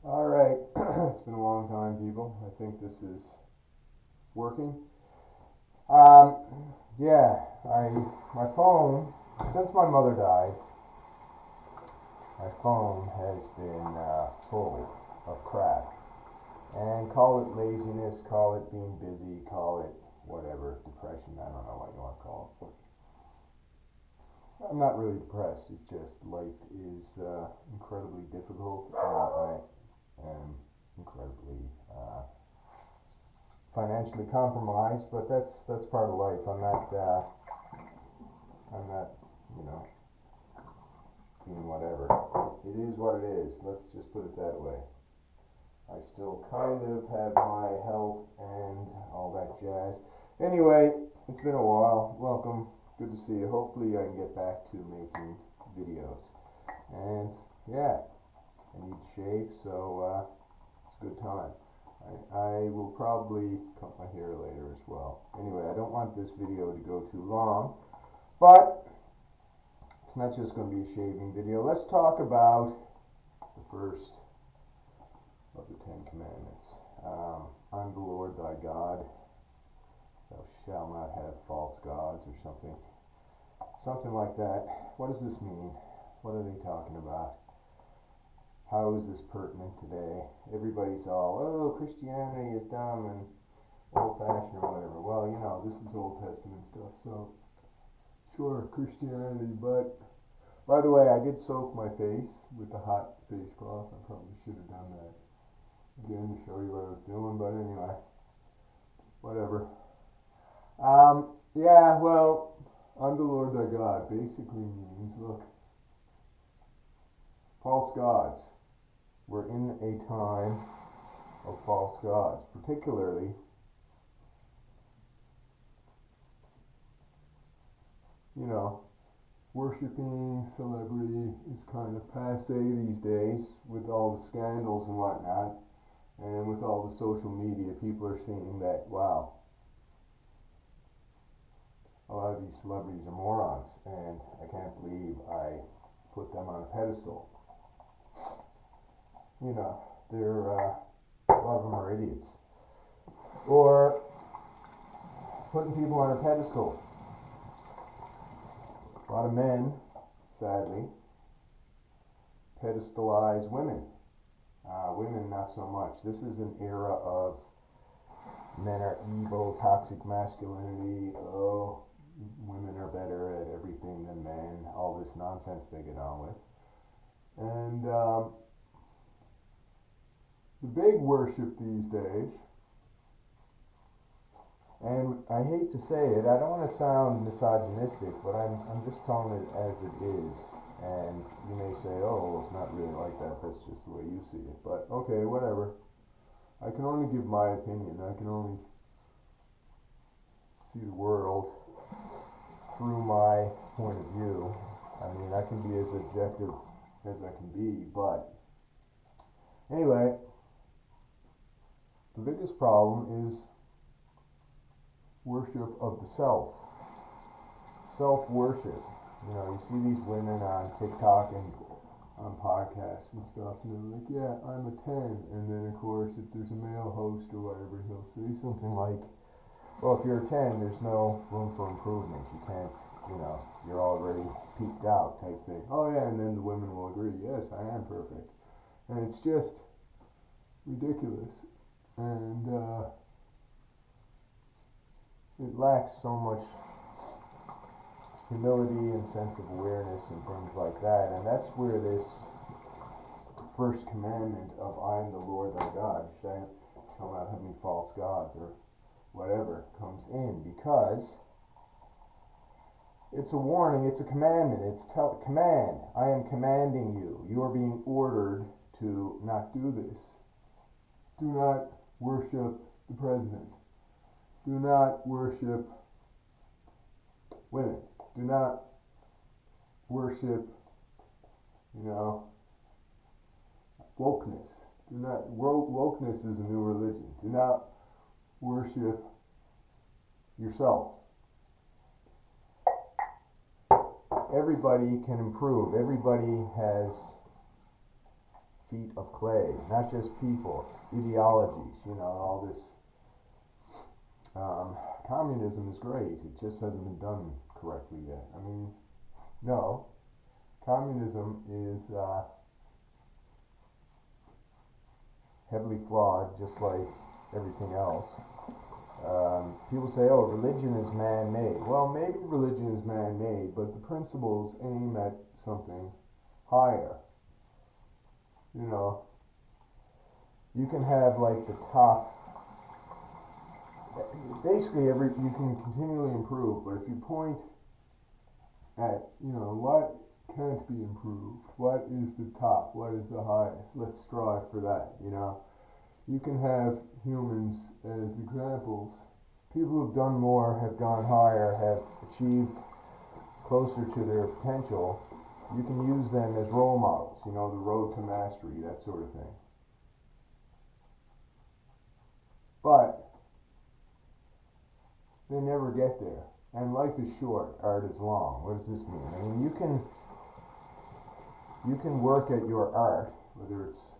All right, it's been a long time, people. I think this is working. Um, yeah, my phone, since my mother died, my phone has been full of crap. And call it laziness, call it being busy, call it whatever, depression, I don't know what you want to call it. I'm not really depressed, it's just life is incredibly difficult, and I am incredibly financially compromised, but that's part of life. I'm not, you know, being whatever. It is what it is. Let's just put it that way. I still kind of have my health and all that jazz. Anyway, it's been a while. Welcome. Good to see you. Hopefully I can get back to making videos. And yeah, I need to shave, so it's a good time. I will probably cut my hair later as well. Anyway, I don't want this video to go too long, but it's not just going to be a shaving video. Let's talk about the first of the Ten Commandments. I'm the Lord thy God. Thou shalt not have false gods, or something like that. What does this mean? What are they talking about? How is this pertinent today? Everybody's all, oh, Christianity is dumb and old-fashioned or whatever. Well, you know, this is Old Testament stuff, so sure, Christianity, but by the way, I did soak my face with the hot face cloth. I probably should have done that again to show you what I was doing, but anyway, whatever. Yeah, well, I'm the Lord thy God basically means, look, false gods. We're in a time of false gods, particularly worshiping celebrity is kind of passé these days with all the scandals and whatnot, and with all the social media. People are seeing that, wow, a lot of these celebrities are morons, and I can't believe I put them on a pedestal. You know, a lot of them are idiots. Or putting people on a pedestal. A lot of men, sadly, pedestalize women. Women, not so much. This is an era of men are evil, toxic masculinity. Oh, women are better at everything than men. All this nonsense they get on with. And the big worship these days, and I hate to say it, I don't want to sound misogynistic, but I'm just telling it as it is. And you may say, oh, it's not really like that, that's just the way you see it. But okay, whatever. I can only give my opinion. I can only see the world through my point of view. I mean, I can be as objective as I can be, but anyway, the biggest problem is worship of the self. Self-worship. You know, you see these women on TikTok and on podcasts and stuff, and they're like, yeah, I'm a 10. And then, of course, if there's a male host or whatever, he'll say something like, well, if you're a 10, there's no room for improvement. You can't, you're already peaked out type thing. Oh, yeah, and then the women will agree, yes, I am perfect. And it's just ridiculous. And it lacks so much humility and sense of awareness and things like that. And that's where this first commandment of I am the Lord thy God, shall not have any false gods or whatever, comes in, because it's a warning, it's a commandment, it's command. I am commanding you. You are being ordered to not do this. Do not worship the president. Do not worship women. Do not worship, wokeness. Wokeness is a new religion. Do not worship yourself. Everybody can improve. Everybody has feet of clay, not just people, ideologies, all this. Communism is great, it just hasn't been done correctly yet. I mean, no, communism is heavily flawed, just like everything else. People say, oh, religion is man-made. Well, maybe religion is man-made, but the principles aim at something higher. You can have like the top, basically you can continually improve, but if you point at, what can't be improved, what is the top, what is the highest, let's strive for that, You can have humans as examples. People who've done more, have gone higher, have achieved closer to their potential. You can use them as role models, the road to mastery, that sort of thing. But they never get there. And life is short, art is long. What does this mean? I mean, you can work at your art, whether it's,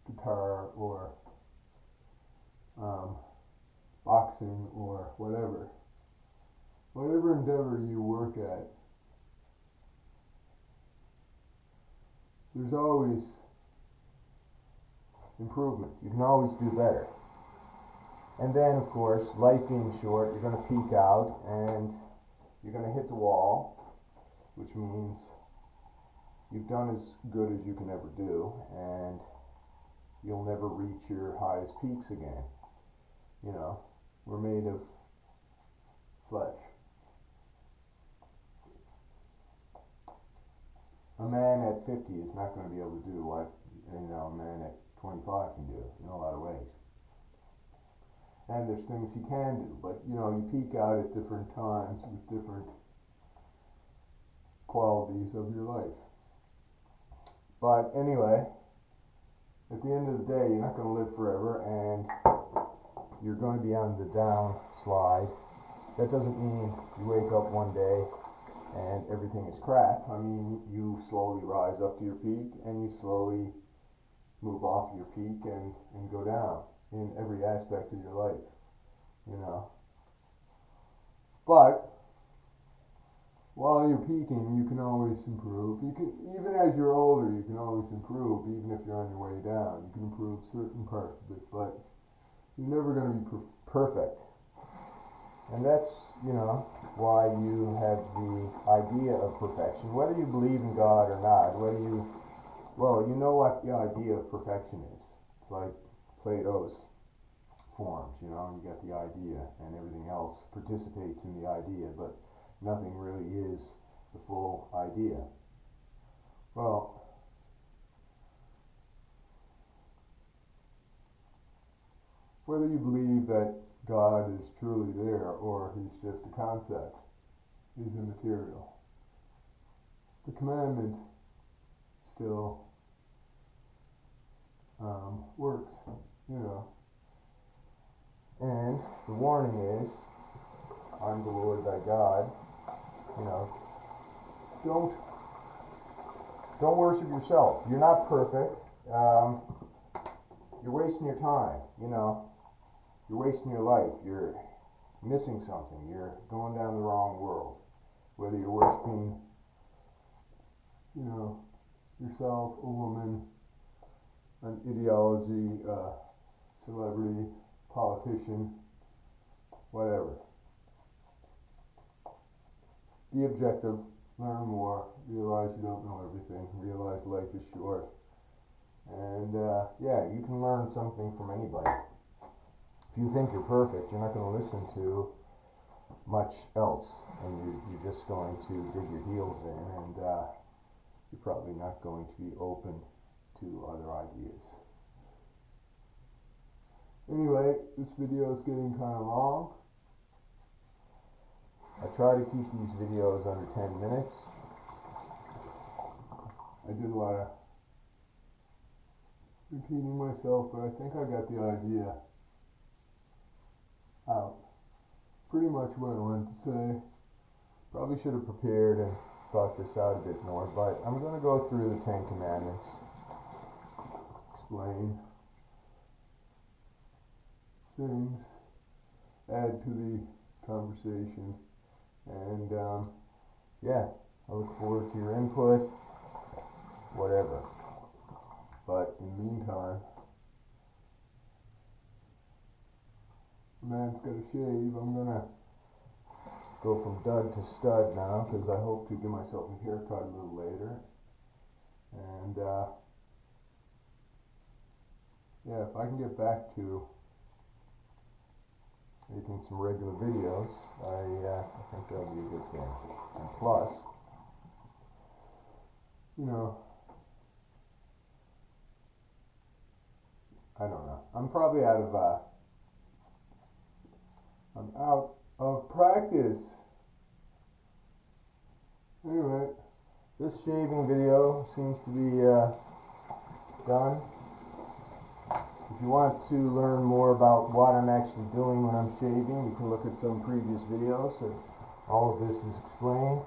guitar or boxing or whatever endeavor you work at, there's always improvement. You can always do better. And then, of course, life being short, you're going to peak out and you're going to hit the wall, which means you've done as good as you can ever do, and you'll never reach your highest peaks again. We're made of flesh. A man at 50 is not going to be able to do what a man at 25 can do in a lot of ways. And there's things he can do, but you peak out at different times with different qualities of your life. But anyway, at the end of the day, you're not going to live forever, and you're going to be on the downslide. That doesn't mean you wake up one day and everything is crap. I mean, you slowly rise up to your peak, and you slowly move off your peak and go down in every aspect of your life, But while you're peaking, you can always improve. Even as you're older, you can always improve, even if you're on your way down. You can improve certain parts of it, but you're never going to be perfect. And that's, why you have the idea of perfection. Whether you believe in God or not, you know what the idea of perfection is. It's like Plato's forms, you got the idea, and everything else participates in the idea, but nothing really is the full idea. Well, whether you believe that God is truly there or he's just a concept is immaterial. The commandment still works, And the warning is, I'm the Lord thy God. Don't worship yourself. You're not perfect. You're wasting your time. You're wasting your life. You're missing something. You're going down the wrong world. Whether you're worshiping, yourself, a woman, an ideology, celebrity, politician, whatever. Be objective, learn more, realize you don't know everything, realize life is short, and you can learn something from anybody. If you think you're perfect, you're not going to listen to much else, and you're just going to dig your heels in, and you're probably not going to be open to other ideas. Anyway, this video is getting kind of long. I try to keep these videos under 10 minutes. I did a lot of repeating myself, but I think I got the idea out. Pretty much what I wanted to say. Probably should have prepared and thought this out a bit more, but I'm going to go through the 10 Commandments. explain things, add to the conversation, and yeah, I look forward to your input, whatever. But in the meantime, man's got to shave. I'm gonna go from dud to stud now because I hope to give myself a haircut a little later. And yeah, if I can get back to making some regular videos, I think that'll be a good thing. And plus, you know, I don't know. I'm probably out of practice. Anyway, this shaving video seems to be done. If you want to learn more about what I'm actually doing when I'm shaving, you can look at some previous videos. So all of this is explained.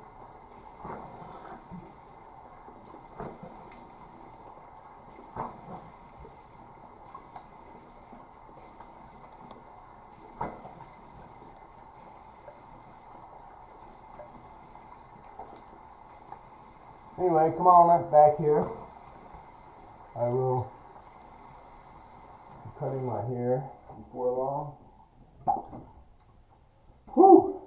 Anyway, come on back here. I will be cutting my hair before long. Whew!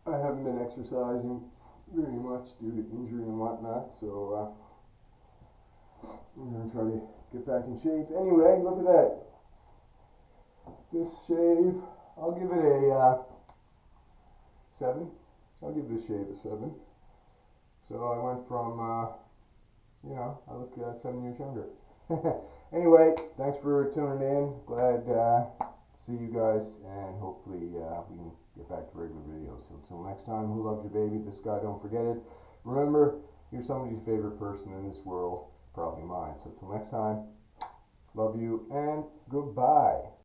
I haven't been exercising very much due to injury and whatnot, so I'm going to try to get back in shape. Anyway, look at that. This shave, I'll give it a 7. I'll give this shave a 7. So I went from, you know, I look 7 years younger. Anyway, thanks for tuning in. Glad to see you guys, and hopefully we can get back to regular videos. So until next time, who loves your baby? This guy, don't forget it. Remember, you're somebody's favorite person in this world, probably mine. So until next time, love you and goodbye.